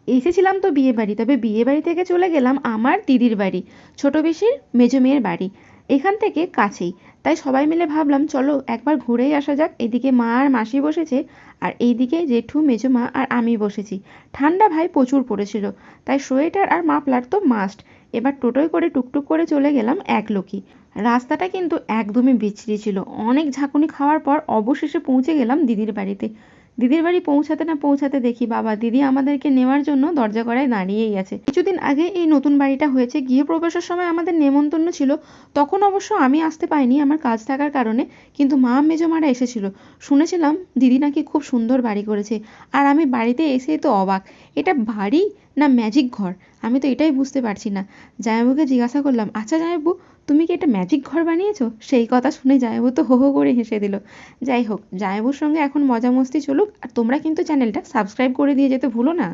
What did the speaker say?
এসেছিলাম তো বিয়ে বাড়ি, তবে বিয়ে বাড়ি থেকে চলে গেলাম আমার দিদির বাড়ি, ছোট পিসির মেজো মেয়ের বাড়ি। এখান থেকে কাছেই, তাই সবাই মিলে ভাবলাম চলো একবার ঘুরেই আসা যাক। এদিকে মা আর মাসি বসেছে, আর এইদিকে জেঠু মেজো মা আর আমি বসেছি। ঠান্ডা ভাই প্রচুর পড়েছিল, তাই সোয়েটার আর মাফলার তো মাস্ট। এবার টোটোয় করে টুকটুক করে চলে গেলাম একলোকি। রাস্তাটা কিন্তু একদমই বিচ্ছিরি ছিল। অনেক ঝাঁকুনি খাওয়ার পর অবশেষে পৌঁছে গেলাম দিদির বাড়িতে। দিদির বাড়ি পৌঁছাতে না পৌঁছাতে দেখি বাবা দিদি আমাদেরকে নেওয়ার জন্য দরজা কড়ায় দাঁড়িয়েই আছে। কিছুদিন আগে এই নতুন বাড়িটা হয়েছে, গৃহপ্রবেশের সময় আমাদের নেমন্তন্ন ছিল। তখন অবশ্য আমি আসতে পাইনি আমার কাজ থাকার কারণে, কিন্তু মা মেজো মারা এসেছিল। শুনেছিলাম দিদি নাকি খুব সুন্দর বাড়ি করেছে। আর আমি বাড়িতে এসেই তো অবাক, এটা বাড়ি না ম্যাজিক ঘর, আমি তো এটাই বুঝতে পারছি না। জামাইবাবুকে জিজ্ঞাসা করলাম, আচ্ছা জামাইবাবু তুমি কি এটা ম্যাজিক ঘর বানিয়েছো? সেই কথা শুনে জামাইবাবু তো হো হো করে হেসে দিল। যাই হোক, জামাইবাবুর সঙ্গে এখন মজা মস্তি চলুক, আর তোমরা কিন্তু চ্যানেলটা সাবস্ক্রাইব করে দিয়ে যেতে ভুলো না।